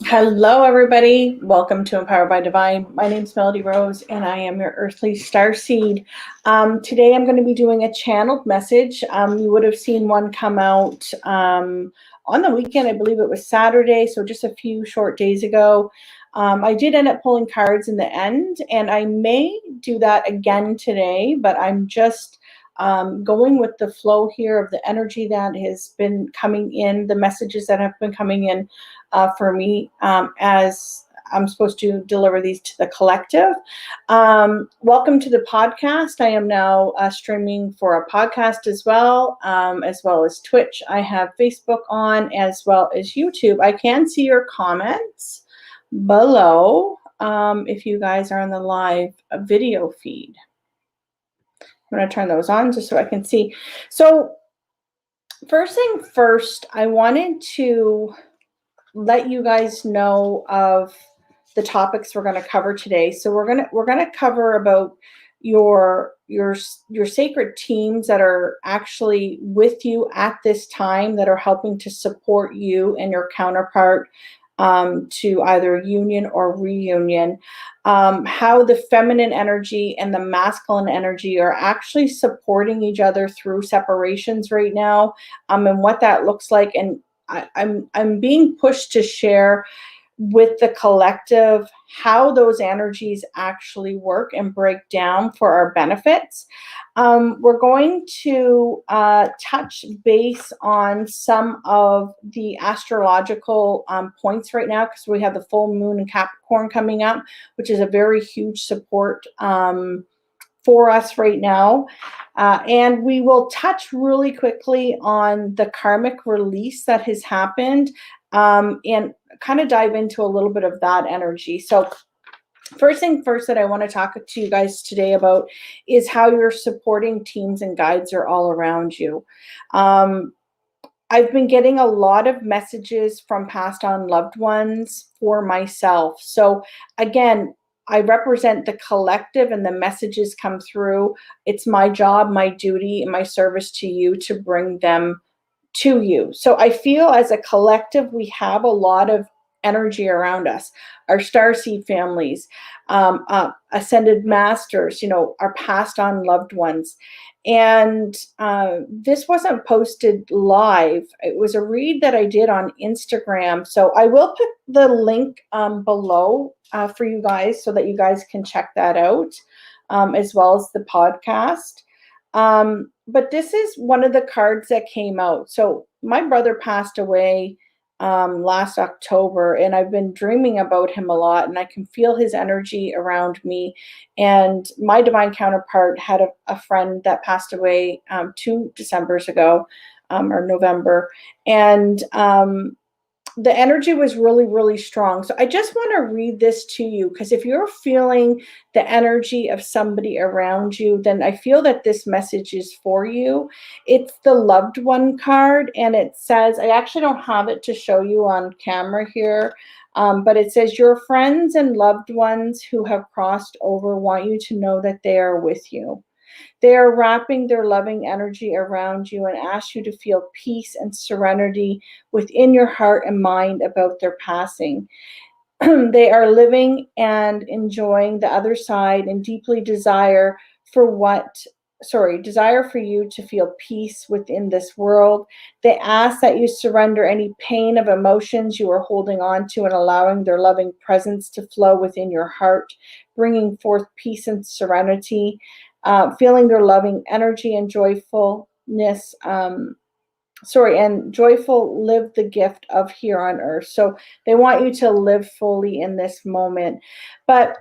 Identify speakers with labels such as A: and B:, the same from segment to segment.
A: Hello, everybody. Welcome to Empowered by Divine. My name is Melodie Rose, and I am your earthly starseed. Today, I'm going to be doing a channeled message. You would have seen one come out on the weekend. I believe it was Saturday, so just a few short days ago. I did end up pulling cards in the end, and I may do that again today, but I'm just going with the flow here of the energy that has been coming in, the messages that have been coming in for me as I'm supposed to deliver these to the collective. Welcome to the podcast. I am now streaming for a podcast as well as Twitch. I have Facebook on as well as YouTube. I can see your comments below if you guys are on the live video feed. I'm going to turn those on just so I can see. So first thing first, I wanted to let you guys know of the topics we're going to cover today. So we're going to cover about your sacred teams that are actually with you at this time, that are helping to support you and your counterpart to either union or reunion, how the feminine energy and the masculine energy are actually supporting each other through separations right now, and what that looks like. And I'm being pushed to share with the collective how those energies actually work and break down for our benefits. We're going to touch base on some of the astrological points right now, because we have the full moon in Capricorn coming up, which is a very huge support for us right now. And we will touch really quickly on the karmic release that has happened, and kind of dive into a little bit of that energy. So first thing first that I want to talk to you guys today about is how your supporting teams and guides are all around you. I've been getting a lot of messages from passed on loved ones for myself. So again, I represent the collective, and the messages come through. It's my job, my duty, and my service to you to bring them to you. So I feel as a collective, we have a lot of energy around us. Our starseed families, ascended masters, our passed on loved ones. And this wasn't posted live. It was a read that I did on Instagram. So I will put the link below for you guys so that you guys can check that out, as well as the podcast. But this is one of the cards that came out. So my brother passed away last October, and I've been dreaming about him a lot, and I can feel his energy around me. And my divine counterpart had a friend that passed away 2 Decembers ago, or November. And the energy was really, really strong. So I just want to read this to you, because if you're feeling the energy of somebody around you, then I feel that this message is for you. It's the loved one card, and it says, I actually don't have it to show you on camera here, but it says, your friends and loved ones who have crossed over want you to know that they are with you. They are wrapping their loving energy around you and ask you to feel peace and serenity within your heart and mind about their passing. They are living and enjoying the other side and deeply desire for you to feel peace within this world. They ask that you surrender any pain of emotions you are holding on to and allowing their loving presence to flow within your heart, bringing forth peace and serenity. Feeling their loving energy and joyfulness, and joyful live the gift of here on earth. So they want you to live fully in this moment. But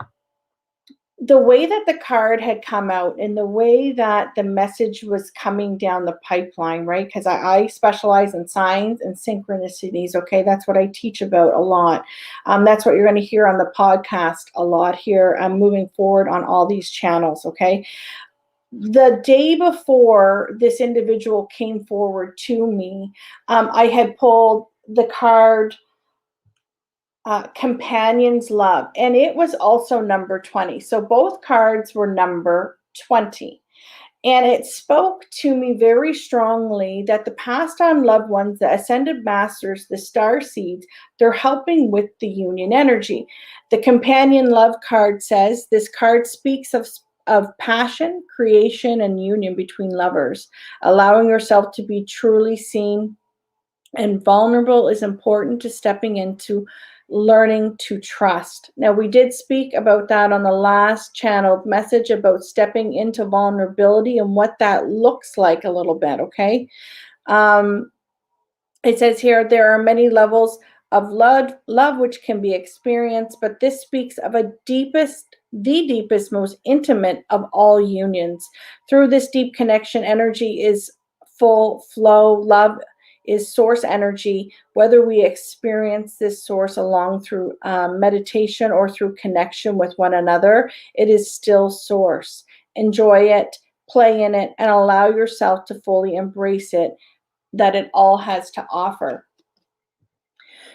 A: the way that the card had come out and the way that the message was coming down the pipeline, right? Because I specialize in signs and synchronicities, okay? That's what I teach about a lot. That's what you're going to hear on the podcast a lot here, moving forward on all these channels, okay? The day before this individual came forward to me, I had pulled the card Companion's Love, and it was also number 20. So both cards were number 20. And it spoke to me very strongly that the passed on loved ones, the ascended masters, the star seeds, they're helping with the union energy. The companion love card says this card speaks of passion, creation, and union between lovers. Allowing yourself to be truly seen and vulnerable is important to stepping into learning to trust. Now, we did speak about that on the last channeled message about stepping into vulnerability and what that looks like a little bit, okay? It says here, there are many levels of love which can be experienced, but this speaks of the deepest, most intimate of all unions. Through this deep connection, energy is full flow. Love is source energy. Whether we experience this source along through meditation or through connection with one another, it is still source. Enjoy it, play in it, and allow yourself to fully embrace it, that it all has to offer.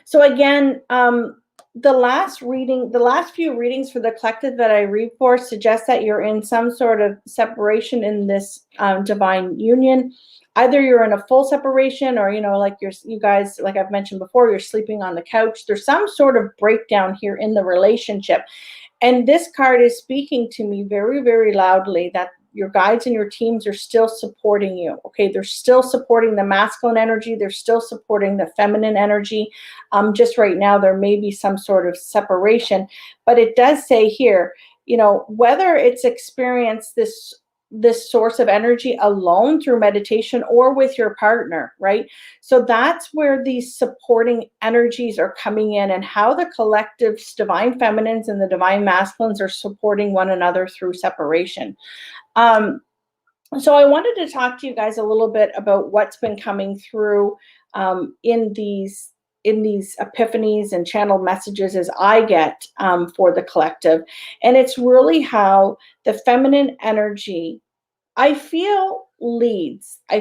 A: So again, the last few readings for the collective that I read for suggest that you're in some sort of separation in this divine union. Either you're in a full separation, or like you guys, like I've mentioned before, you're sleeping on the couch. There's some sort of breakdown here in the relationship. And this card is speaking to me very, very loudly that your guides and your teams are still supporting you, okay? They're still supporting the masculine energy. They're still supporting the feminine energy. Just right now, there may be some sort of separation. But it does say here, whether it's experienced this source of energy alone through meditation or with your partner, right? So that's where these supporting energies are coming in, and how the collective's divine feminines and the divine masculines are supporting one another through separation. So I wanted to talk to you guys a little bit about what's been coming through in these epiphanies and channeled messages as I get for the collective. And it's really how the feminine energy, I feel, leads. I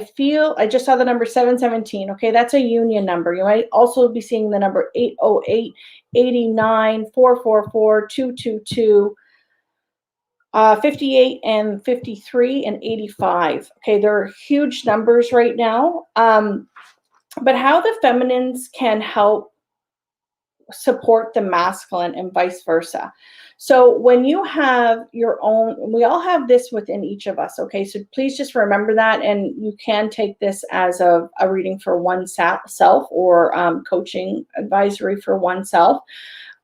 A: just saw the number 717. Okay, that's a union number. You might also be seeing the number 808, 89, 444, 222. 58 and 53 and 85. Okay, they're huge numbers right now. But how the feminines can help support the masculine and vice versa. So when you have your own, we all have this within each of us, okay? So please just remember that, and you can take this as a reading for oneself or coaching advisory for oneself.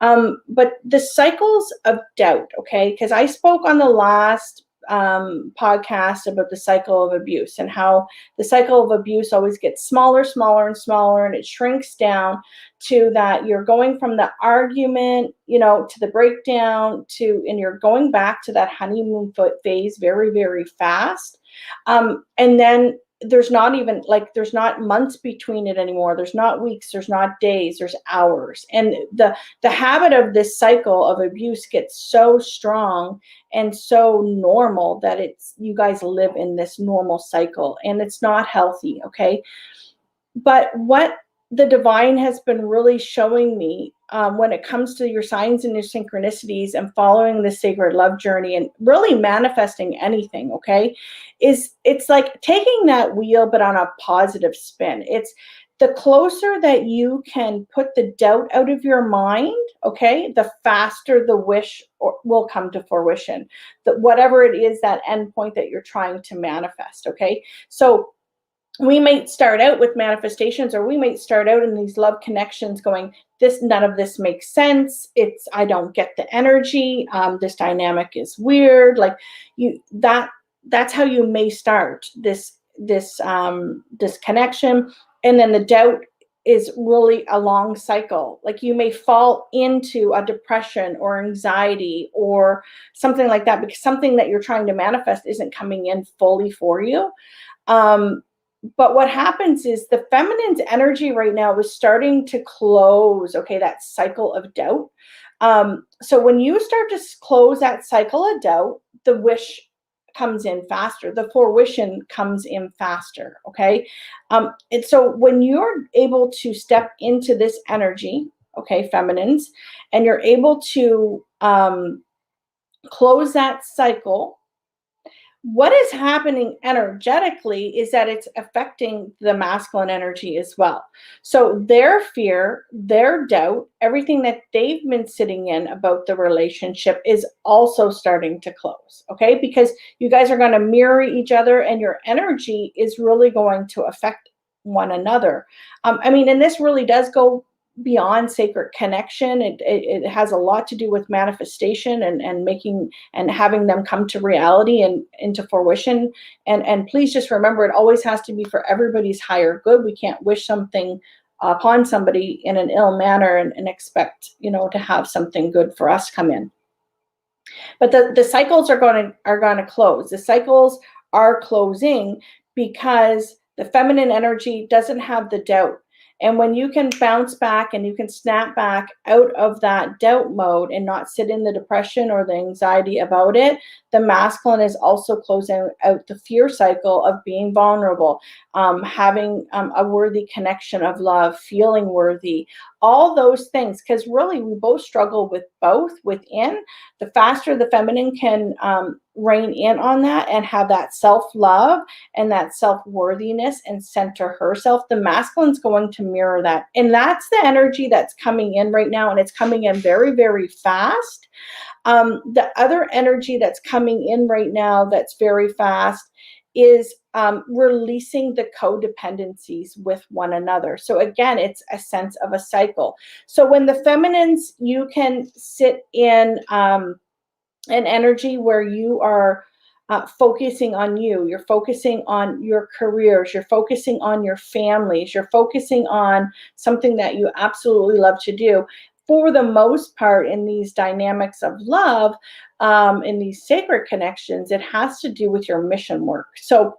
A: But the cycles of doubt, okay? Because I spoke on the last podcast about the cycle of abuse, and how the cycle of abuse always gets smaller, and smaller, and it shrinks down to that you're going from the argument, to the breakdown, and you're going back to that honeymoon phase very, very fast. And then there's not months between it anymore. There's not weeks, there's not days, there's hours. And the habit of this cycle of abuse gets so strong and so normal that you guys live in this normal cycle, and it's not healthy, okay? But what the divine has been really showing me when it comes to your signs and your synchronicities and following the sacred love journey and really manifesting anything, okay, it's like taking that wheel but on a positive spin. It's the closer that you can put the doubt out of your mind, okay, the faster the wish will come to fruition. Whatever it is, that end point that you're trying to manifest, okay? So we might start out with manifestations, or we might start out in these love connections going, none of this makes sense. I don't get the energy. This dynamic is weird. Like that's how you may start this connection. And then the doubt is really a long cycle. Like you may fall into a depression or anxiety or something like that, because something that you're trying to manifest isn't coming in fully for you. But what happens is the feminine's energy right now is starting to close, okay, that cycle of doubt. So when you start to close that cycle of doubt, the wish comes in faster. The fruition comes in faster, okay? And so when you're able to step into this energy, okay, feminines, and you're able to close that cycle, What is happening energetically is that it's affecting the masculine energy as well. So their fear, their doubt, everything that they've been sitting in about the relationship is also starting to close, okay? Because you guys are going to mirror each other and your energy is really going to affect one another. And this really does go beyond sacred connection. It has a lot to do with manifestation and making and having them come to reality and into fruition. And please just remember, it always has to be for everybody's higher good. We can't wish something upon somebody in an ill manner and expect, to have something good for us come in. But the cycles are going to close. The cycles are closing because the feminine energy doesn't have the doubt. And when you can bounce back and you can snap back out of that doubt mode and not sit in the depression or the anxiety about it, the masculine is also closing out the fear cycle of being vulnerable, having a worthy connection of love, feeling worthy, all those things. Because really, we both struggle with both within. The faster the feminine can rein in on that and have that self-love and that self-worthiness and center herself, the masculine's going to mirror that. And that's the energy that's coming in right now, and it's coming in very, very fast. The other energy that's coming in right now that's very fast is releasing the codependencies with one another. So again, it's a sense of a cycle. So when the feminines, you can sit in an energy where you are focusing on you, you're focusing on your careers, you're focusing on your families, you're focusing on something that you absolutely love to do. For the most part, in these dynamics of love, in these sacred connections, it has to do with your mission work. So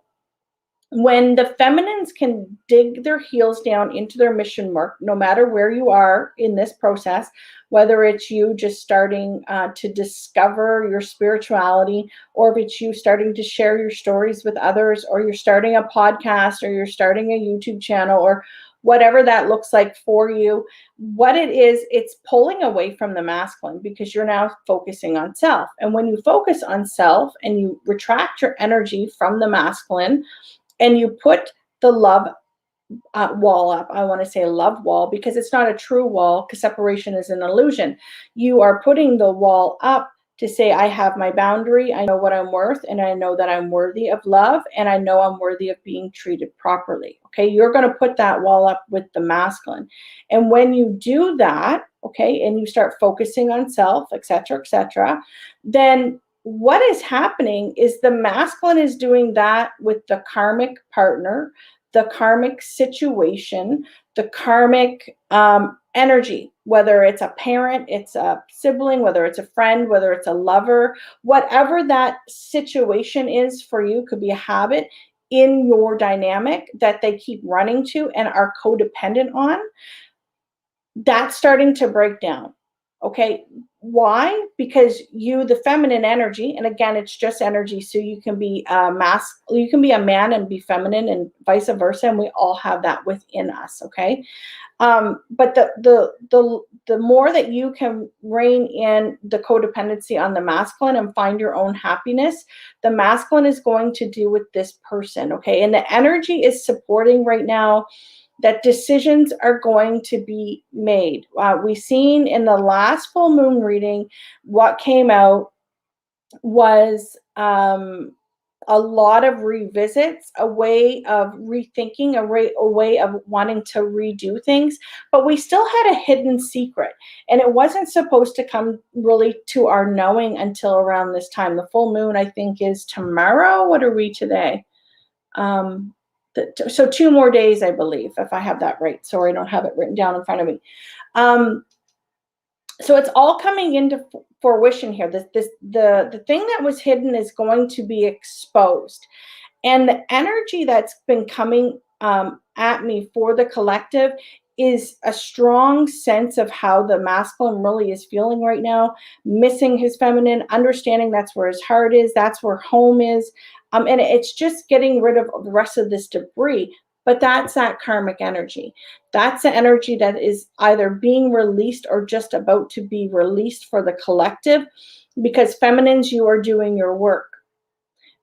A: when the feminines can dig their heels down into their mission work, no matter where you are in this process, whether it's you just starting to discover your spirituality, or if it's you starting to share your stories with others, or you're starting a podcast, or you're starting a YouTube channel, or whatever that looks like for you, what it is, it's pulling away from the masculine because you're now focusing on self. And when you focus on self and you retract your energy from the masculine, and you put the love wall up. I want to say love wall because it's not a true wall, because separation is an illusion. You are putting the wall up to say, I have my boundary, I know what I'm worth, and I know that I'm worthy of love, and I know I'm worthy of being treated properly. Okay, you're going to put that wall up with the masculine. And when you do that, okay, and you start focusing on self, etc., then what is happening is the masculine is doing that with the karmic partner, the karmic situation, the karmic energy, whether it's a parent, it's a sibling, whether it's a friend, whether it's a lover, whatever that situation is for you, could be a habit in your dynamic that they keep running to and are codependent on. That's starting to break down. Okay. Why? Because the feminine energy, and again, it's just energy. So you can be you can be a man and be feminine and vice versa. And we all have that within us. Okay. But the more that you can rein in the codependency on the masculine and find your own happiness, the masculine is going to do with this person. Okay. And the energy is supporting right now that decisions are going to be made. We've seen in the last full moon reading, what came out was a lot of revisits, a way of rethinking, a way of wanting to redo things, but we still had a hidden secret, and it wasn't supposed to come really to our knowing until around this time. The full moon, I think, is tomorrow. What are we today? So 2 more days, I believe, if I have that right. Sorry, I don't have it written down in front of me. So it's all coming into fruition here. The thing that was hidden is going to be exposed. And the energy that's been coming at me for the collective is a strong sense of how the masculine really is feeling right now, missing his feminine, understanding that's where his heart is, that's where home is. And it's just getting rid of the rest of this debris. But that's that karmic energy. That's the energy that is either being released or just about to be released for the collective, because feminines, you are doing your work.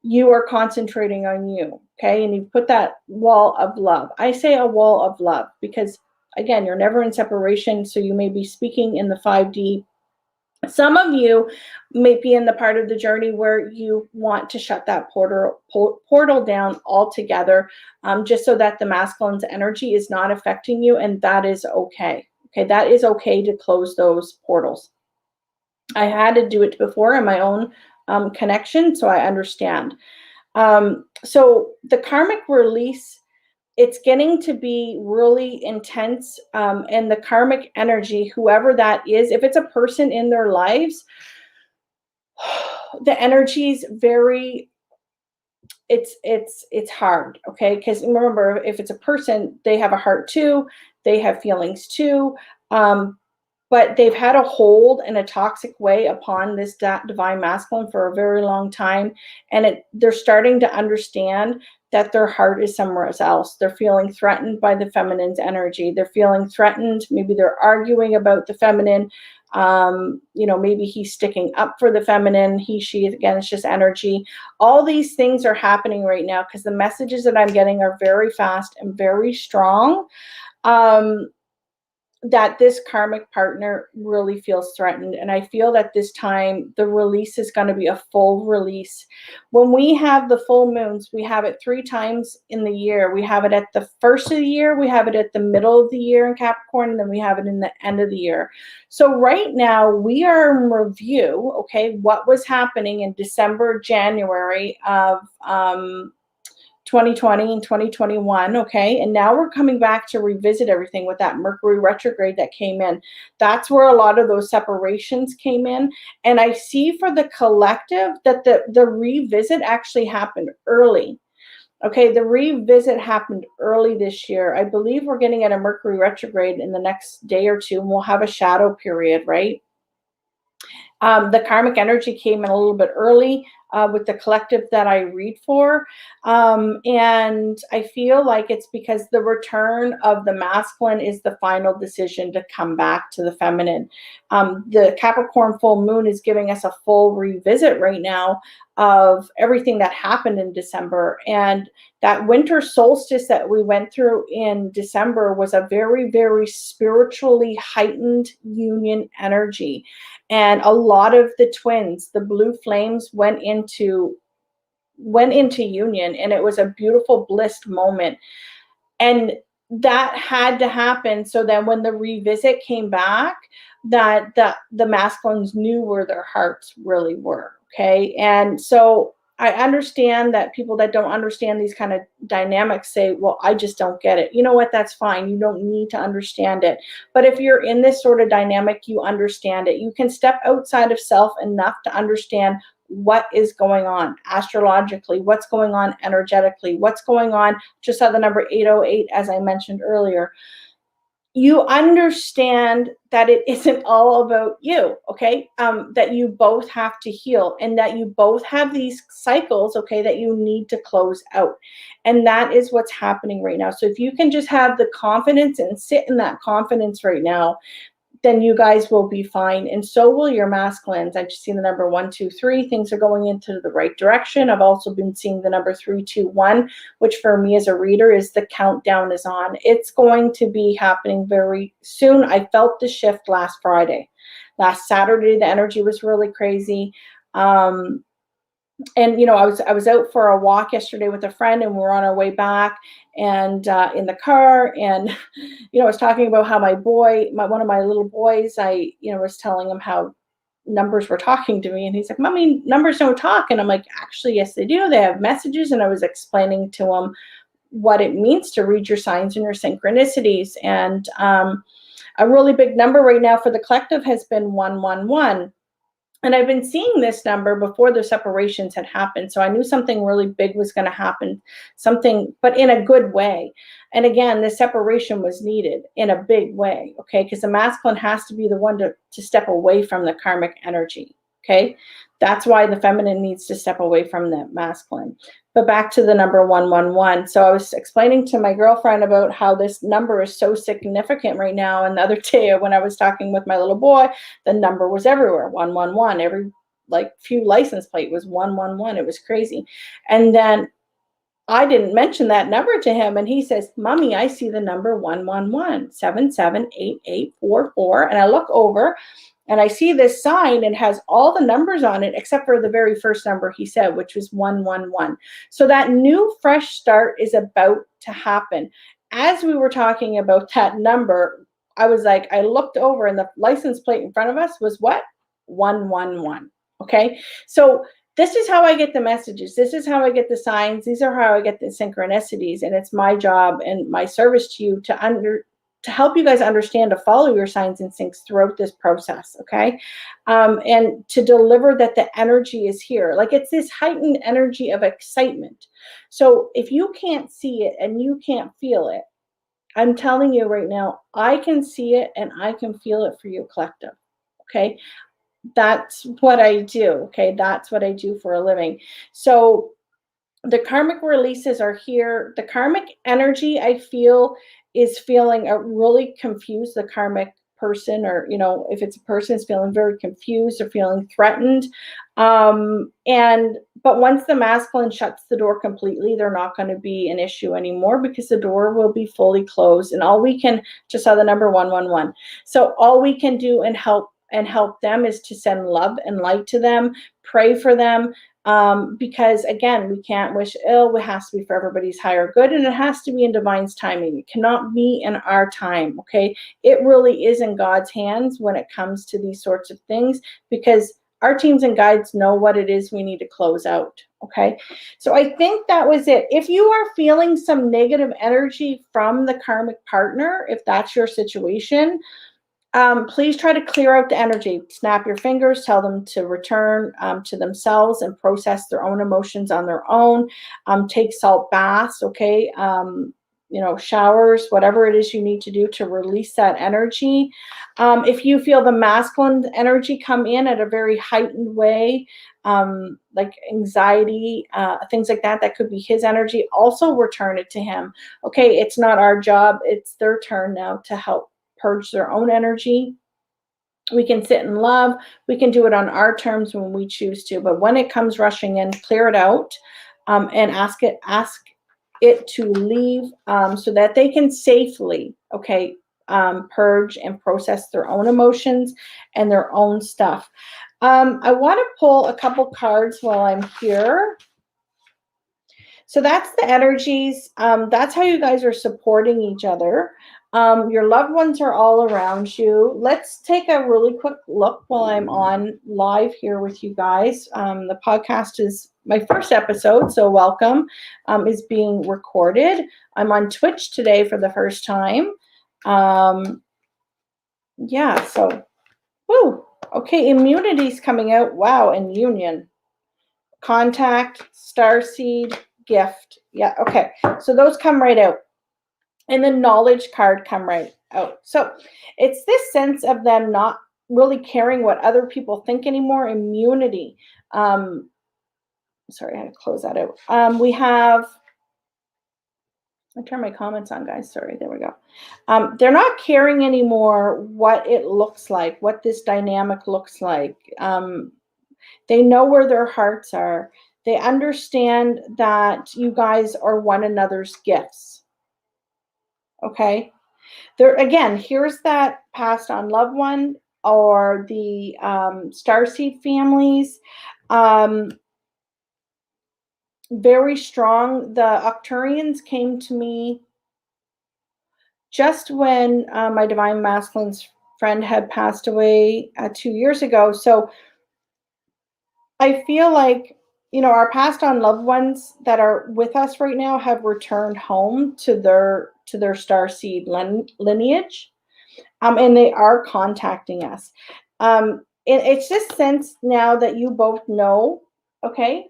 A: you are concentrating on you, okay? And you put that wall of love. I say a wall of love because, again, you're never in separation, so you may be speaking in the 5D. Some of you may be in the part of the journey where you want to shut that portal down altogether, just so that the masculine's energy is not affecting you, and that is okay. Okay, that is okay to close those portals. I had to do it before in my own connection, so I understand. So the karmic release, it's getting to be really intense, and the karmic energy, whoever that is, if it's a person in their lives, the energy's very, it's hard, okay? Because remember, if it's a person, they have a heart too, they have feelings too, but they've had a hold in a toxic way upon this divine masculine for a very long time, and they're starting to understand that their heart is somewhere else. They're feeling threatened by the feminine's energy. They're feeling threatened. Maybe they're arguing about the feminine. Maybe he's sticking up for the feminine. He, she, again, it's just energy. All these things are happening right now because the messages that I'm getting are very fast and very strong. That this karmic partner really feels threatened. And I feel that this time the release is going to be a full release. When we have the full moons, we have it 3 times in the year. We have it at the first of the year, we have it at the middle of the year in Capricorn, and then we have it in the end of the year. So right now we are in review, okay, what was happening in December, January of 2020 and 2021, okay? And now we're coming back to revisit everything with that Mercury retrograde that came in. That's where a lot of those separations came in. And I see for the collective that the revisit actually happened early. Okay, the revisit happened early this year. I believe we're getting at a Mercury retrograde in the next day or two, and we'll have a shadow period, right? The karmic energy came in a little bit early with the collective that I read for. And I feel like it's because the return of the masculine is the final decision to come back to the feminine. The Capricorn full moon is giving us a full revisit right now of everything that happened in December. And that winter solstice that we went through in December was a very, very spiritually heightened union energy. And a lot of the twins, the blue flames, went into union, and it was a beautiful blissed moment. And that had to happen so that when the revisit came back, that the masculines knew where their hearts really were. Okay. And so I understand that people that don't understand these kind of dynamics say, well, I just don't get it. You know what? That's fine. You don't need to understand it. But if you're in this sort of dynamic, you understand it. You can step outside of self enough to understand what is going on astrologically, what's going on energetically, what's going on. Just saw the number 808, as I mentioned earlier. You understand that it isn't all about you, okay? That you both have to heal, and that you both have these cycles, okay, that you need to close out. And that is what's happening right now. So if you can just have the confidence and sit in that confidence right now, then you guys will be fine. And so will your masculines. I've just seen the number 1, 2, 3. Things are going into the right direction. I've also been seeing the number 3, 2, 1, which for me as a reader is the countdown is on. It's going to be happening very soon. I felt the shift last Friday. Last Saturday, the energy was really crazy. And I was out for a walk yesterday with a friend, and we're on our way back, and in the car, and I was talking about how one of my little boys, I was telling him how numbers were talking to me, and he's like, "Mommy, numbers don't talk." And I'm like, "Actually, yes, they do. They have messages." And I was explaining to him what it means to read your signs and your synchronicities. And a really big number right now for the collective has been 111. And I've been seeing this number before the separations had happened. So I knew something really big was going to happen, but in a good way. And again, the separation was needed in a big way, okay? Because the masculine has to be the one to step away from the karmic energy, okay? That's why the feminine needs to step away from the masculine. But back to the number 111. So I was explaining to my girlfriend about how this number is so significant right now. And the other day when I was talking with my little boy, the number was everywhere, 111. like few license plate was 111. It was crazy. And then I didn't mention that number to him, and he says, "Mommy, I see the number 111, 778844." And I look over and I see this sign and has all the numbers on it except for the very first number he said, which was 111. So that new fresh start is about to happen. As we were talking about that number, I was like, I looked over and the license plate in front of us was what? 111. Okay. So this is how I get the messages. This is how I get the signs. These are how I get the synchronicities. And it's my job and my service to you to help you guys understand, to follow your signs and syncs throughout this process, okay? And to deliver that the energy is here. Like, it's this heightened energy of excitement. So if you can't see it and you can't feel it, I'm telling you right now, I can see it and I can feel it for you, collective, okay? That's what I do, okay? That's what I do for a living. So the karmic releases are here. The karmic energy, I feel, is feeling really confused. The karmic person, or, you know, if it's a person, is feeling very confused or feeling threatened. But once the masculine shuts the door completely, they're not going to be an issue anymore, because the door will be fully closed. And all we can, just saw the number 111. So all we can do and help them is to send love and light to them, pray for them, because again, we can't wish ill. It has to be for everybody's higher good, and it has to be in divine's timing. It cannot be in our time, okay? It really is in God's hands when it comes to these sorts of things, because our teams and guides know what it is we need to close out, okay? So I think that was it. If you are feeling some negative energy from the karmic partner, if that's your situation, please try to clear out the energy. Snap your fingers, tell them to return to themselves and process their own emotions on their own. Take salt baths, okay? You know, showers, whatever it is you need to do to release that energy. If you feel the masculine energy come in at a very heightened way, like anxiety, things like that, that could be his energy, also return it to him. Okay, it's not our job. It's their turn now to help purge their own energy. We can sit in love. We can do it on our terms when we choose to. But when it comes rushing in, clear it out, and ask it to leave, so that they can safely, okay, purge and process their own emotions and their own stuff. I want to pull a couple cards while I'm here. So that's the energies. That's how you guys are supporting each other. Your loved ones are all around you. Let's take a really quick look while I'm on live here with you guys. The podcast is my first episode, so welcome, is being recorded. I'm on Twitch today for the first time. Yeah, so, woo. Okay, immunity's coming out. Wow, and union. Contact, starseed, gift. Yeah, okay. So those come right out. And the knowledge card come right out. So it's this sense of them not really caring what other people think anymore. Immunity. Sorry, I had to close that out. We have, I turn my comments on, guys. Sorry, there we go. They're not caring anymore what it looks like, what this dynamic looks like. They know where their hearts are. They understand that you guys are one another's gifts. Okay? There again, here's that passed on loved one, or the starseed families. Very strong. The Octurians came to me just when my divine masculine's friend had passed away 2 years ago. So I feel like, you know, our passed on loved ones that are with us right now have returned home to their starseed lineage, and they are contacting us. It's this sense now that you both know, okay,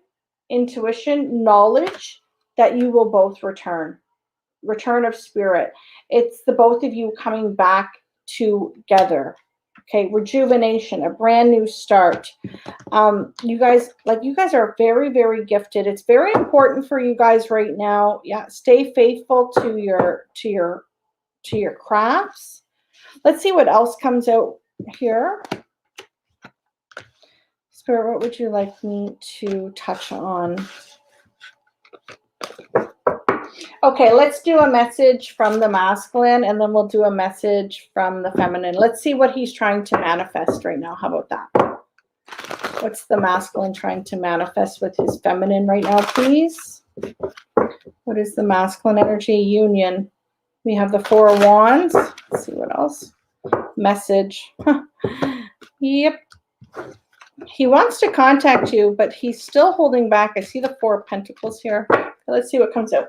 A: intuition, knowledge, that you will both return of spirit. It's the both of you coming back together. Okay, rejuvenation, a brand new start. You guys are very, very gifted. It's very important for you guys right now. Yeah, stay faithful to your crafts. Let's see what else comes out here. Spirit, what would you like me to touch on? Okay, let's do a message from the masculine, and then we'll do a message from the feminine. Let's see what he's trying to manifest right now. How about that? What's the masculine trying to manifest with his feminine right now, please? What is the masculine energy? Union. We have the Four of Wands. Let's see what else. Message. Yep. He wants to contact you, but he's still holding back. I see the Four of Pentacles here. Let's see what comes out.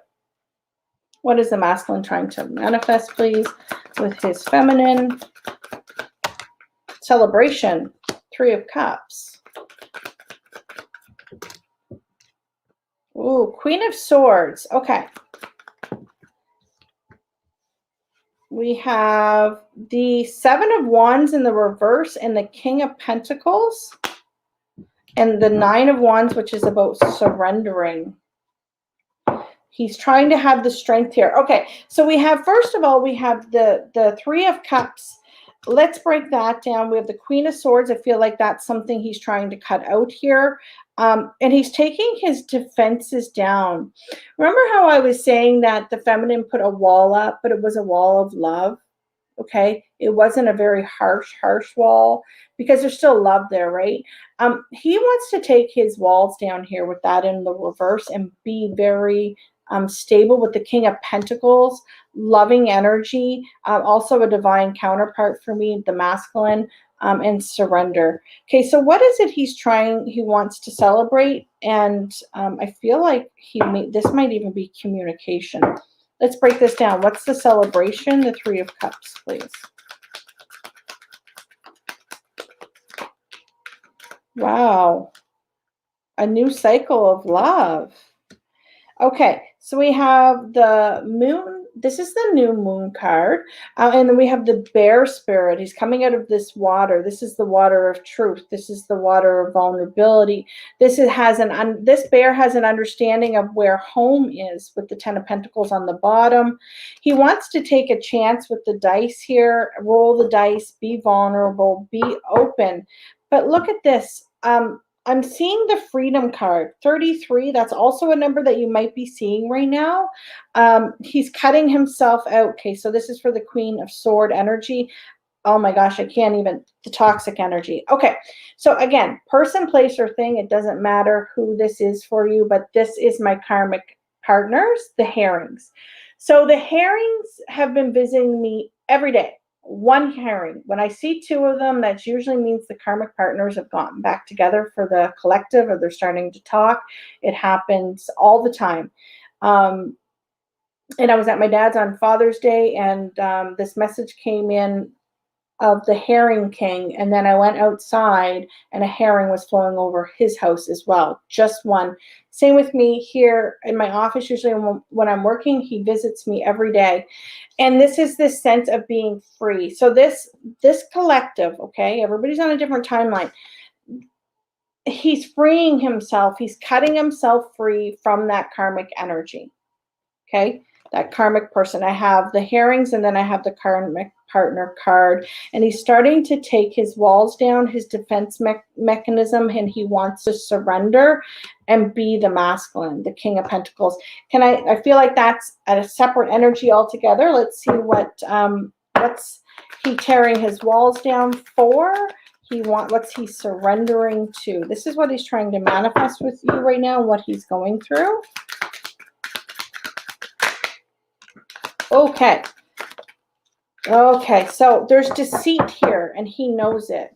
A: What is the masculine trying to manifest, please, with his feminine? Celebration. Three of Cups. Ooh, Queen of Swords. Okay. We have the Seven of Wands in the reverse and the King of Pentacles. And the Nine of Wands, which is about surrendering. He's trying to have the strength here. Okay, so we have, first of all, we have the Three of Cups. Let's break that down. We have the Queen of Swords. I feel like that's something he's trying to cut out here. And he's taking his defenses down. Remember how I was saying that the feminine put a wall up, but it was a wall of love? Okay, it wasn't a very harsh wall, because there's still love there, right? He wants to take his walls down here with that in the reverse and be very stable with the King of Pentacles, loving energy, also a divine counterpart for me, the masculine, and surrender. Okay, so what is it he wants to celebrate? And I feel like this might even be communication. Let's break this down. What's the celebration? The Three of Cups, please. Wow. A new cycle of love. Okay, so we have the Moon. This is the new Moon card. And then we have the Bear Spirit. He's coming out of this water. This is the water of truth. This is the water of vulnerability. This bear has an understanding of where home is, with the Ten of Pentacles on the bottom. He wants to take a chance with the dice here. Roll the dice. Be vulnerable. Be open. But look at this. I'm seeing the Freedom card, 33. That's also a number that you might be seeing right now. He's cutting himself out. Okay, so this is for the Queen of Sword energy. Oh my gosh, I can't even, the toxic energy. Okay, so again, person, place, or thing, it doesn't matter who this is for you, but this is my karmic partners, the herrings. So the herrings have been visiting me every day. One herring. When I see two of them, that usually means the karmic partners have gotten back together for the collective, or they're starting to talk. It happens all the time. And I was at my dad's on Father's Day, and this message came in of the herring king, and then I went outside and a herring was flowing over his house as well. Just one. Same with me here in my office. Usually when I'm working, he visits me every day. And this is this sense of being free. So this collective, okay, everybody's on a different timeline. He's freeing himself. He's cutting himself free from that karmic energy. Okay, that karmic person. I have the herrings, and then I have the karmic partner card, and he's starting to take his walls down, his defense mechanism, and he wants to surrender and be the masculine, the King of Pentacles. I feel like that's a separate energy altogether. Let's see what's he tearing his walls down for. What's he surrendering to? This is what he's trying to manifest with you right now, what he's going through. Okay. Okay, so there's deceit here, and he knows it.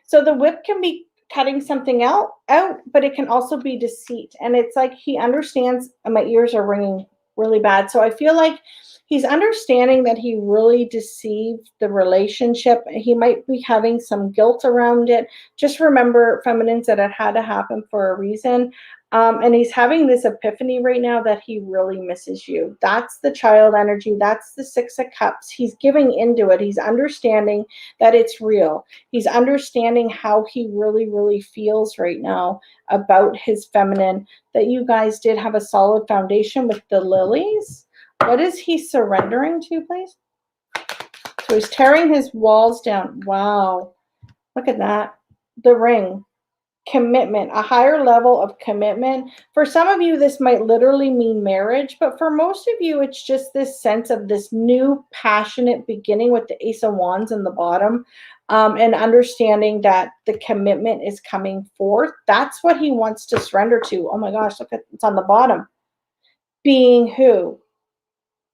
A: So the whip can be cutting something out, but it can also be deceit. And it's like he understands, and my ears are ringing really bad. So I feel like he's understanding that he really deceived the relationship. He might be having some guilt around it. Just remember, feminines, that it had to happen for a reason. And he's having this epiphany right now that he really misses you. That's the child energy. That's the Six of Cups. He's giving into it. He's understanding that it's real. He's understanding how he really, really feels right now about his feminine, that you guys did have a solid foundation with the lilies. What is he surrendering to, please? So he's tearing his walls down. Wow. Look at that. The ring. commitment, a higher level of commitment. For some of you, this might literally mean marriage, but for most of you, it's just this sense of this new passionate beginning with the Ace of Wands in the bottom, and understanding that the commitment is coming forth. That's what he wants to surrender to. Oh my gosh, look at it's on the bottom. Being who?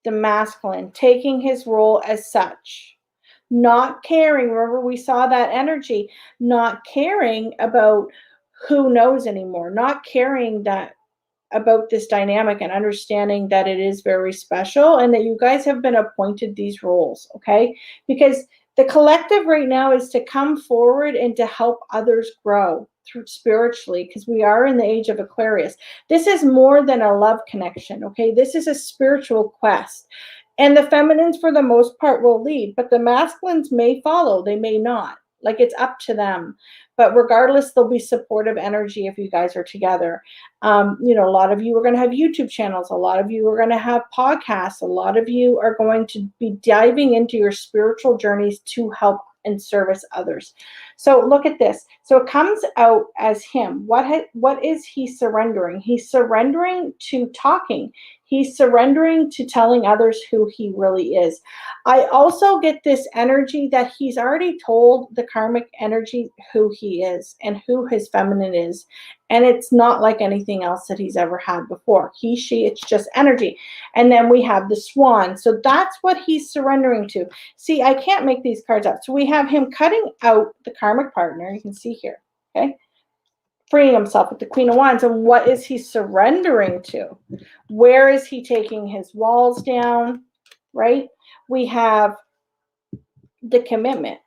A: The masculine, taking his role as such. Not caring, remember we saw that energy, not caring about who knows anymore, not caring that about this dynamic and understanding that it is very special and that you guys have been appointed these roles, okay? Because the collective right now is to come forward and to help others grow through spiritually, because we are in the age of Aquarius. This is more than a love connection, okay? This is a spiritual quest. And the feminines, for the most part, will lead, but the masculines may follow. They may not. Like, it's up to them. But regardless, there'll be supportive energy if you guys are together. You know, a lot of you are going to have YouTube channels. A lot of you are going to have podcasts. A lot of you are going to be diving into your spiritual journeys to help and service others. So look at this. So it comes out as him. What is he surrendering? He's surrendering to talking. He's surrendering to telling others who he really is. I also get this energy that he's already told the karmic energy who he is and who his feminine is. And it's not like anything else that he's ever had before. He, she, it's just energy. And then we have the swan. So that's what he's surrendering to. See, I can't make these cards up. So we have him cutting out the karmic partner. You can see here, okay? Freeing himself with the Queen of Wands. And what is he surrendering to? Where is he taking his walls down, right? We have the commitment.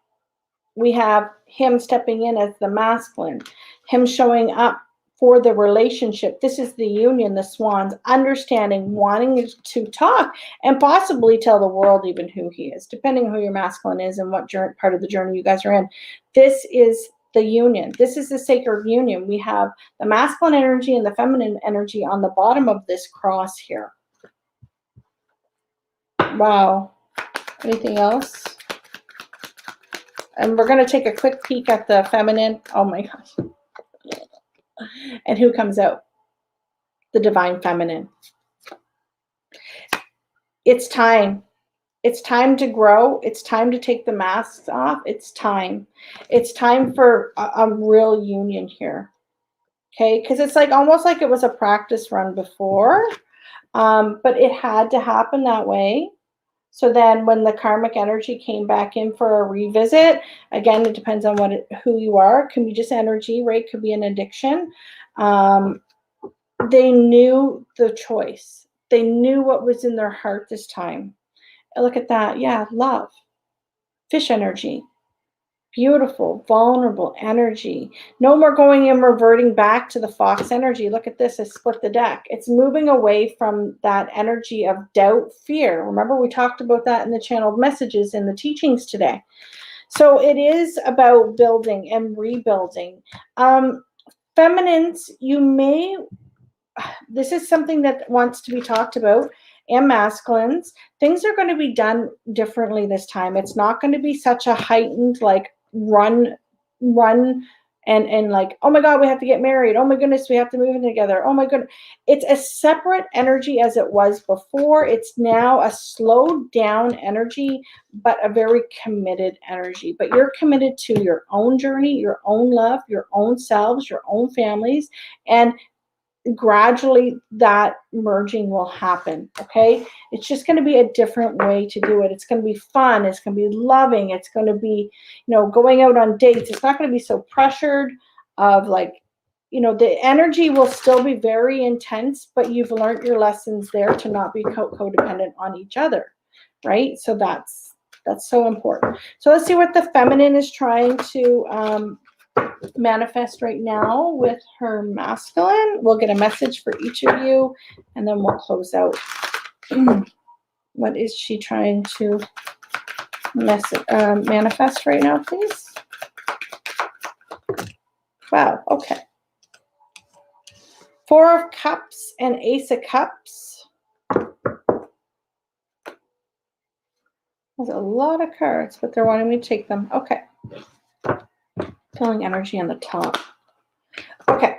A: We have him stepping in as the masculine, him showing up for the relationship. This is the union, the swans, understanding, wanting to talk, and possibly tell the world even who he is, depending on who your masculine is and what part of the journey you guys are in. This is the union. This is the sacred union. We have the masculine energy and the feminine energy on the bottom of this cross here. Wow. Anything else? And we're going to take a quick peek at the feminine. Oh my gosh. And who comes out? The divine feminine. It's time. It's time to grow. It's time to take the masks off. It's time. It's time for a real union here. Okay? Because it's like almost like it was a practice run before, but it had to happen that way. So then when the karmic energy came back in for a revisit, again, it depends on who you are. It can be just energy, right? It could be an addiction. They knew the choice. They knew what was in their heart this time. And look at that. Yeah, love. Fish energy. Beautiful, vulnerable energy. No more going and reverting back to the fox energy. Look at this. I split the deck. It's moving away from that energy of doubt, fear. Remember, we talked about that in the channeled messages in the teachings today. So it is about building and rebuilding. Feminines, this is something that wants to be talked about, and masculines. Things are going to be done differently this time. It's not going to be such a heightened, like, run and like, oh my God, we have to get married. Oh my goodness, we have to move in together. Oh my goodness. It's a separate energy as it was before. It's now a slowed down energy, but a very committed energy. But you're committed to your own journey, your own love, your own selves, your own families, and gradually that merging will happen. Okay, it's just going to be a different way to do it. It's going to be fun. It's going to be loving. It's going to be, going out on dates. It's not going to be so pressured of, like, the energy will still be very intense, but you've learned your lessons there to not be codependent on each other, right? So that's so important. So let's see what the feminine is trying to manifest right now with her masculine. We'll get a message for each of you, and then we'll close out. What is she trying to manifest right now, please? Wow, okay. Four of Cups and Ace of Cups. There's a lot of cards, but they're wanting me to take them. Okay. Feeling energy on the top. Okay.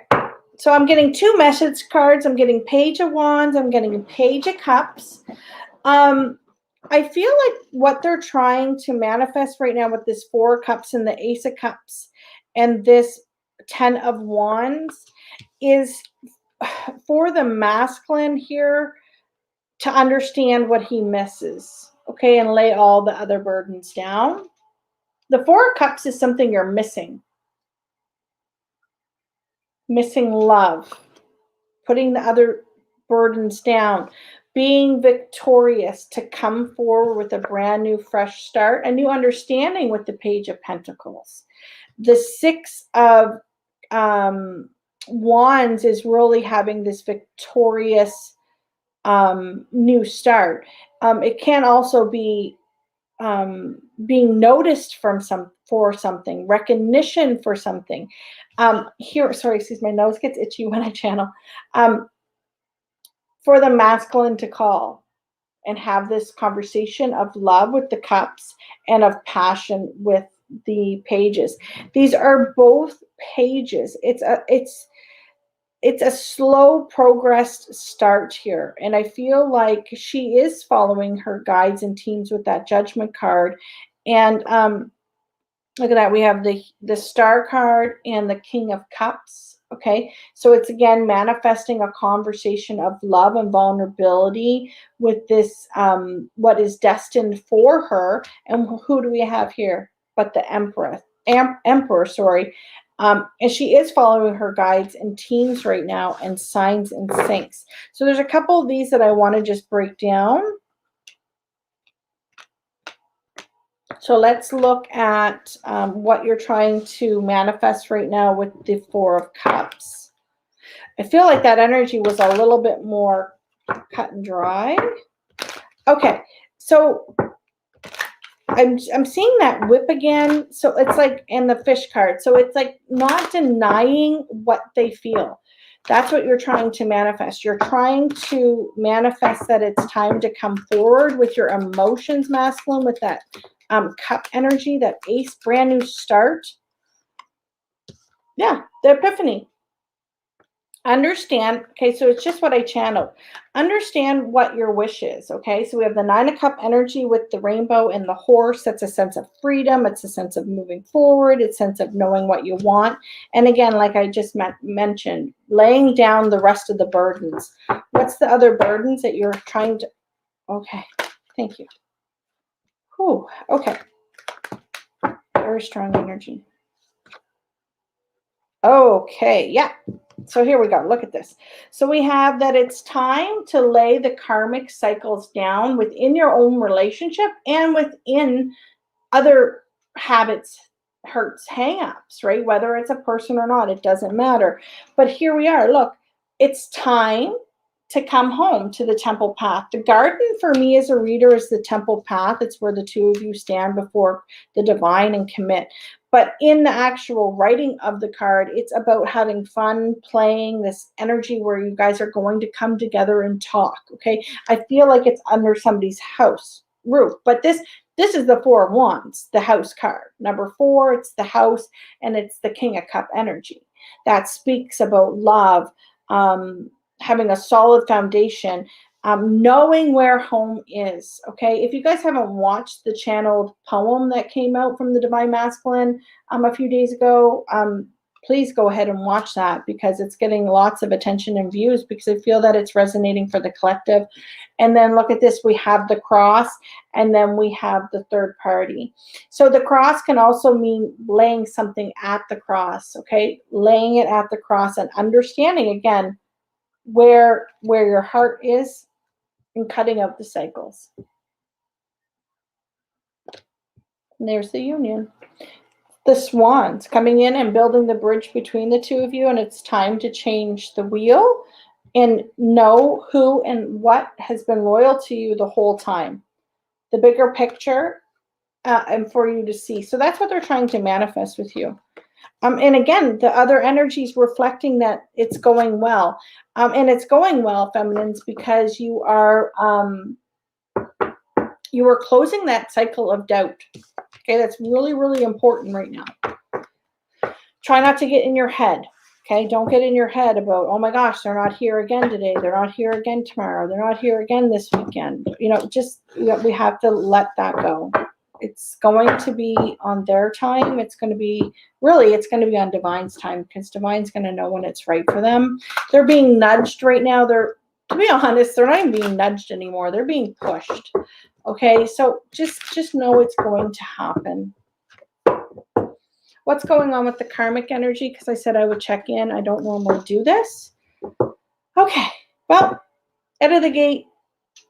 A: So I'm getting 2 message cards. I'm getting Page of Wands. I'm getting Page of Cups. I feel like what they're trying to manifest right now with this 4 of Cups and the Ace of Cups and this 10 of Wands is for the masculine here to understand what he misses, okay, and lay all the other burdens down. The 4 of Cups is something you're missing love, putting the other burdens down, being victorious, to come forward with a brand new, fresh start, a new understanding with the Page of Pentacles. The 6 of Wands is really having this victorious new start. It can also be being noticed for something, recognition for something. Sorry, excuse my nose gets itchy when I channel. For the masculine to call and have this conversation of love with the cups and of passion with the pages. These are both pages. It's a slow progressed start here. And I feel like she is following her guides and teams with that Judgment card. And look at that. We have the Star card and the King of Cups. Okay. So it's again manifesting a conversation of love and vulnerability with this, what is destined for her. And who do we have here but the Emperor, sorry. And she is following her guides and teams right now, and signs and syncs. So there's a couple of these that I want to just break down. So let's look at what you're trying to manifest right now with the 4 of Cups. I feel like that energy was a little bit more cut and dry. Okay, so I'm seeing that whip again. So it's like in the Fish card. So it's like not denying what they feel. That's what you're trying to manifest. You're trying to manifest that it's time to come forward with your emotions, masculine, with that cup energy, that Ace, brand new start. Yeah, the Epiphany. Understand, okay, so it's just what I channeled. Understand what your wish is, okay? So we have the 9 of Cup energy with the rainbow and the horse. That's a sense of freedom. It's a sense of moving forward. It's a sense of knowing what you want. And again, like I just mentioned, laying down the rest of the burdens. What's the other burdens that you're trying to, okay, thank you. Whew, okay. Very strong energy. Okay, yeah. So here we go. Look at this. So we have that it's time to lay the karmic cycles down within your own relationship and within other habits, hurts, hang-ups, right? Whether it's a person or not, it doesn't matter. But here we are. Look, it's time to come home to the temple path. The garden for me as a reader is the temple path. It's where the 2 of you stand before the divine and commit. But in the actual writing of the card, it's about having fun, playing, this energy where you guys are going to come together and talk, okay? I feel like it's under somebody's house roof. But this is the 4 of Wands, the house card. Number 4, it's the house, and it's the King of Cup energy. That speaks about love, having a solid foundation, knowing where home is, okay? If you guys haven't watched the channeled poem that came out from the Divine Masculine a few days ago, please go ahead and watch that, because it's getting lots of attention and views, because I feel that it's resonating for the collective. And then look at this, we have the cross, and then we have the third party. So the cross can also mean laying something at the cross, okay? Laying it at the cross and understanding, again, where your heart is, and cutting out the cycles. And there's the union. The swans coming in and building the bridge between the 2 of you, and it's time to change the wheel and know who and what has been loyal to you the whole time. The bigger picture, and for you to see. So that's what they're trying to manifest with you. And again, the other energies reflecting that it's going well. And it's going well, feminines, because you are closing that cycle of doubt. Okay, that's really, really important right now. Try not to get in your head. Okay, don't get in your head about, oh my gosh, they're not here again today. They're not here again tomorrow. They're not here again this weekend. You know, just we have to let that go. It's going to be on their time. It's going to be, really, it's going to be on Divine's time, because Divine's going to know when it's right for them. They're being nudged right now. To be honest, they're not even being nudged anymore. They're being pushed. Okay, so just know it's going to happen. What's going on with the karmic energy? Because I said I would check in. I don't normally do this. Okay, well, out of the gate,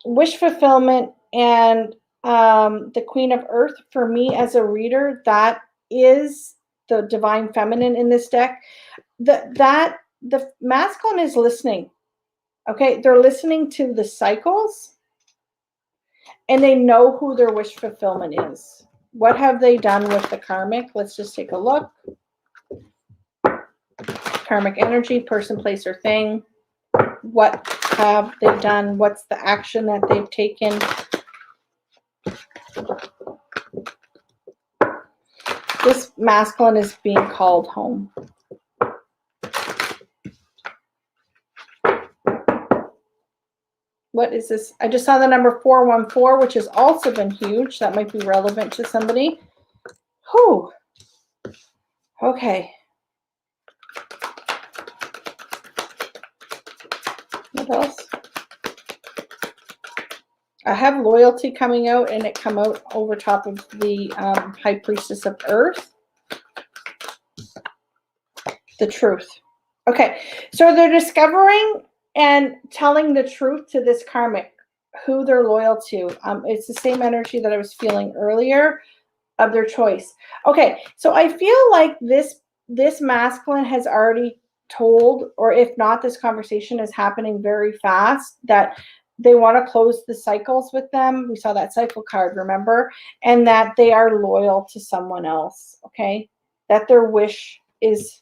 A: wish fulfillment and the Queen of Earth. For me as a reader, that is the divine feminine in this deck. The masculine is listening. Okay, they're listening to the cycles, and they know who their wish fulfillment is. What have they done with the karmic? Let's just take a look. Karmic energy, person, place, or thing. What have they done? What's the action that they've taken? This masculine is being called home. What is this? I just saw the number 414, which has also been huge. That might be relevant to somebody. Whew. Okay. What else? I have loyalty coming out, and it come out over top of the High Priestess of Earth. The truth. Okay, so they're discovering and telling the truth to this karmic, who they're loyal to. It's the same energy that I was feeling earlier of their choice. Okay, so I feel like this masculine has already told, or if not, this conversation is happening very fast, that they want to close the cycles with them. We saw that cycle card, remember? And that they are loyal to someone else, okay? That their wish is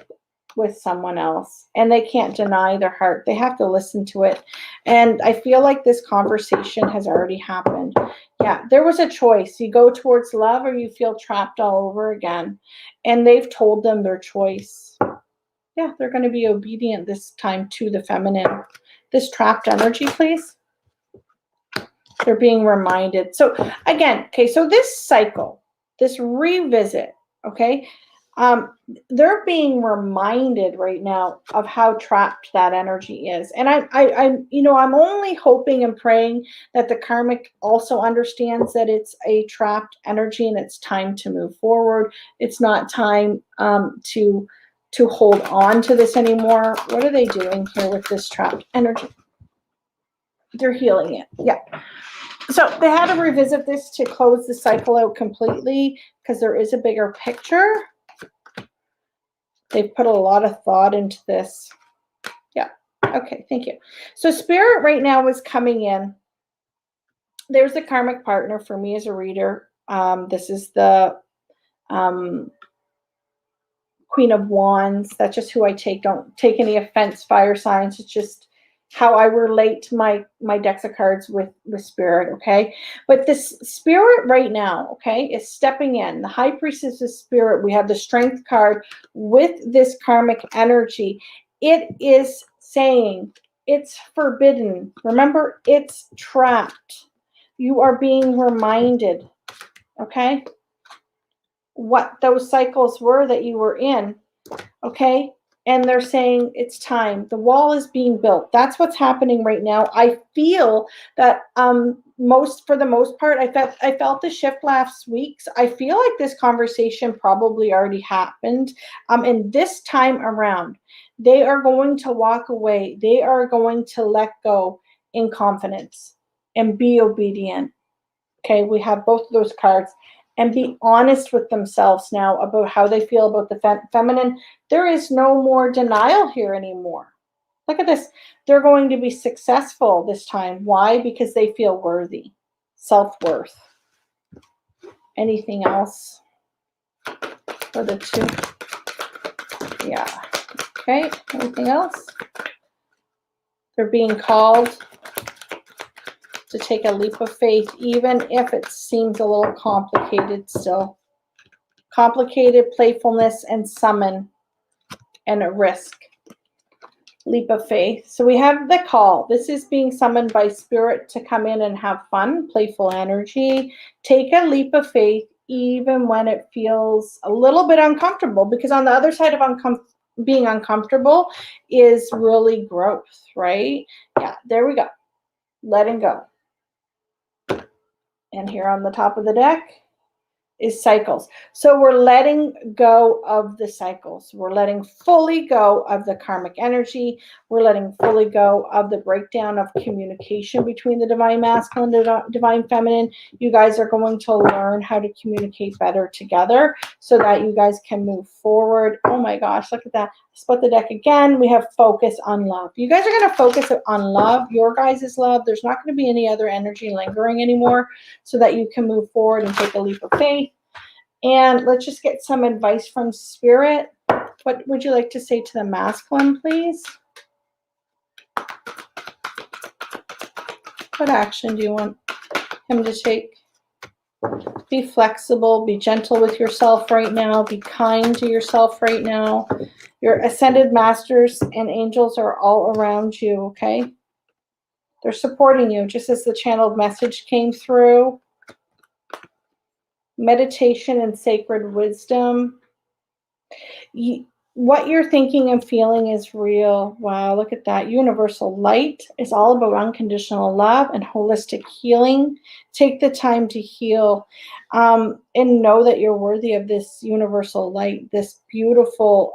A: with someone else, and they can't deny their heart. They have to listen to it. And I feel like this conversation has already happened. Yeah, there was a choice. You go towards love, or you feel trapped all over again. And they've told them their choice. Yeah, they're going to be obedient this time to the feminine. This trapped energy, please. They're being reminded. So again, okay, so this cycle, this revisit, okay, they're being reminded right now of how trapped that energy is. And I'm only hoping and praying that the karmic also understands that it's a trapped energy and it's time to move forward. It's not time to hold on to this anymore. What are they doing here with this trapped energy? They're healing it. Yeah. So they had to revisit this to close the cycle out completely, because there is a bigger picture. They've put a lot of thought into this. Yeah. Okay. Thank you. So Spirit right now is coming in. There's the karmic partner for me as a reader. This is the Queen of Wands. That's just who I take. Don't take any offense, fire signs. It's just how I relate my decks of cards with Spirit, okay? But this Spirit right now, okay, is stepping in. The High Priestess of Spirit. We have the Strength card with this karmic energy. It is saying it's forbidden. Remember, it's trapped. You are being reminded, okay, what those cycles were that you were in, okay? And they're saying it's time. The wall is being built. That's what's happening right now. I feel that for the most part, I felt the shift last week. I feel like this conversation probably already happened. And this time around, they are going to walk away. They are going to let go in confidence and be obedient. Okay, we have both of those cards. And be honest with themselves now about how they feel about the feminine. There is no more denial here anymore. Look at this. They're going to be successful this time. Why? Because they feel worthy. Self-worth. Anything else for the two? Yeah. Okay. Anything else? They're being called to take a leap of faith, even if it seems a little complicated still. Complicated, playfulness, and summon, and a risk. Leap of faith. So we have the call. This is being summoned by spirit to come in and have fun, playful energy. Take a leap of faith even when it feels a little bit uncomfortable, because on the other side of being uncomfortable is really growth, right? Yeah, there we go. Letting go. And here on the top of the deck is cycles. So we're letting go of the cycles. We're letting fully go of the karmic energy. We're letting fully go of the breakdown of communication between the divine masculine and divine feminine. You guys are going to learn how to communicate better together so that you guys can move forward. Oh my gosh, look at that. Split the deck again. We have focus on love. You guys are going to focus on love, your guys' love. There's not going to be any other energy lingering anymore, so that you can move forward and take a leap of faith. And let's just get some advice from spirit. What would you like to say to the masculine, please? What action do you want him to take? Be flexible, be gentle with yourself right now, be kind to yourself right now. Your ascended masters and angels are all around you, okay? They're supporting you, just as the channeled message came through. Meditation and sacred wisdom. What you're thinking and feeling is real. Wow, look at that. Universal light is all about unconditional love and holistic healing. Take the time to heal, and know that you're worthy of this universal light, this beautiful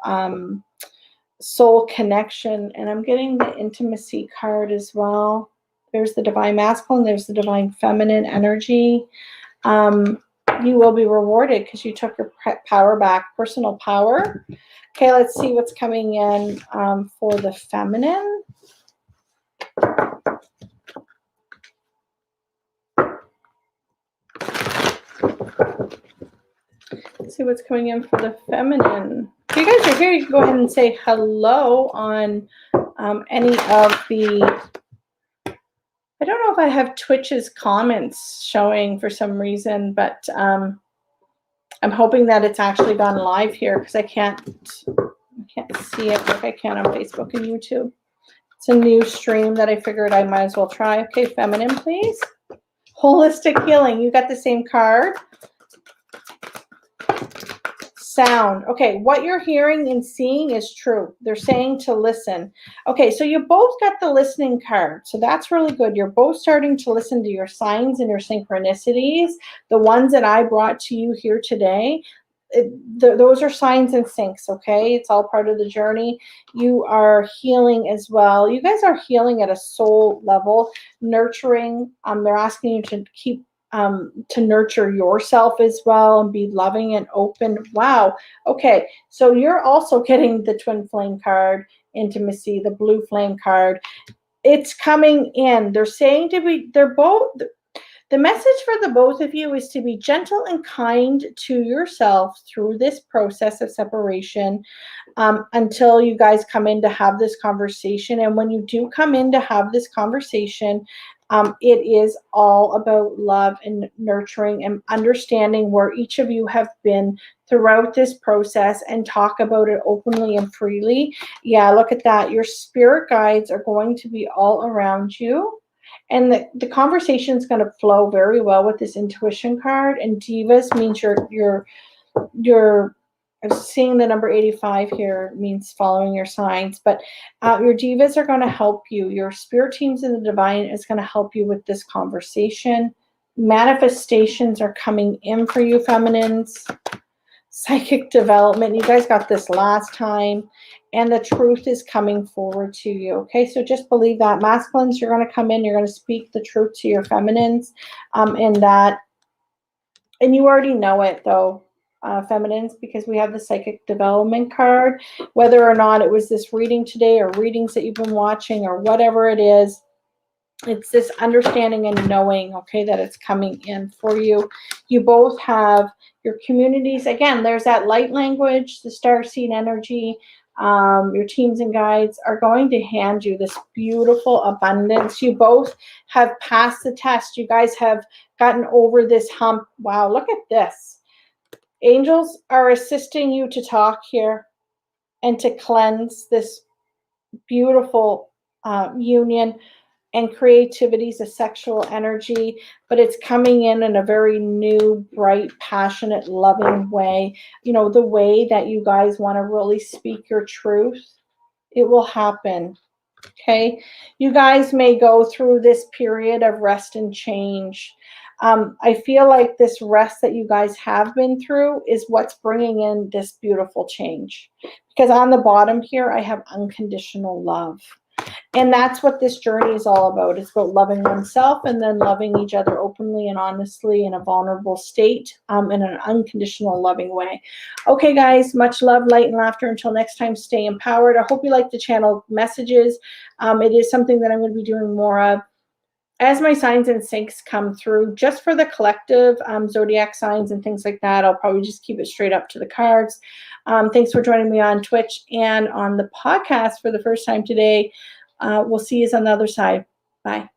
A: soul connection. And I'm getting the intimacy card as well. There's the divine masculine, there's the divine feminine energy. You will be rewarded because you took your power back, personal power. Okay, let's see what's coming in for the feminine. Let's see what's coming in for the feminine. If you guys are here, you can go ahead and say hello on any of the... I don't know if I have Twitch's comments showing for some reason, but I'm hoping that it's actually gone live here, because I can't see it like I can on Facebook and YouTube. It's a new stream that I figured I might as well try. Okay, feminine, please. Holistic healing. You got the same card. Sound. Okay, what you're hearing and seeing is true. They're saying to listen. Okay, so you both got the listening card. So that's really good. You're both starting to listen to your signs and your synchronicities. The ones that I brought to you here today, those are signs and syncs, okay? It's all part of the journey. You are healing as well. You guys are healing at a soul level, nurturing. They're asking you to keep to nurture yourself as well and be loving and open. Wow. Okay. So you're also getting the twin flame card, intimacy, the blue flame card. It's coming in. They're saying they're both, the message for the both of you is to be gentle and kind to yourself through this process of separation until you guys come in to have this conversation. And when you do come in to have this conversation, it is all about love and nurturing and understanding where each of you have been throughout this process and talk about it openly and freely. Yeah, look at that. Your spirit guides are going to be all around you. And the conversation is going to flow very well with this intuition card. And divas means you're I'm seeing the number 85 here, means following your signs. But your divas are going to help you. Your spirit teams in the divine is going to help you with this conversation. Manifestations are coming in for you, feminines. Psychic development. You guys got this last time. And the truth is coming forward to you. Okay, so just believe that. Masculines, you're going to come in. You're going to speak the truth to your feminines. And you already know it, though, feminines, because we have the psychic development card. Whether or not it was this reading today or readings that you've been watching or whatever it is, it's this understanding and knowing, okay, that it's coming in for you. You both have your communities. Again, there's that light language, the starseed energy. Your teams and guides are going to hand you this beautiful abundance. You both have passed the test. You guys have gotten over this hump. Wow, look at this. Angels are assisting you to talk here and to cleanse this beautiful union, and creativity is a sexual energy, but it's coming in a very new, bright, passionate, loving way. You know, the way that you guys want to really speak your truth, it will happen. Okay. You guys may go through this period of rest and change. I feel like this rest that you guys have been through is what's bringing in this beautiful change. Because on the bottom here, I have unconditional love. And that's what this journey is all about. It's about loving oneself and then loving each other openly and honestly in a vulnerable state, in an unconditional loving way. Okay, guys, much love, light, and laughter. Until next time, stay empowered. I hope you like the channel messages. It is something that I'm going to be doing more of as my signs and syncs come through, just for the collective zodiac signs and things like that. I'll probably just keep it straight up to the cards. Thanks for joining me on Twitch and on the podcast for the first time today. We'll see you on the other side. Bye.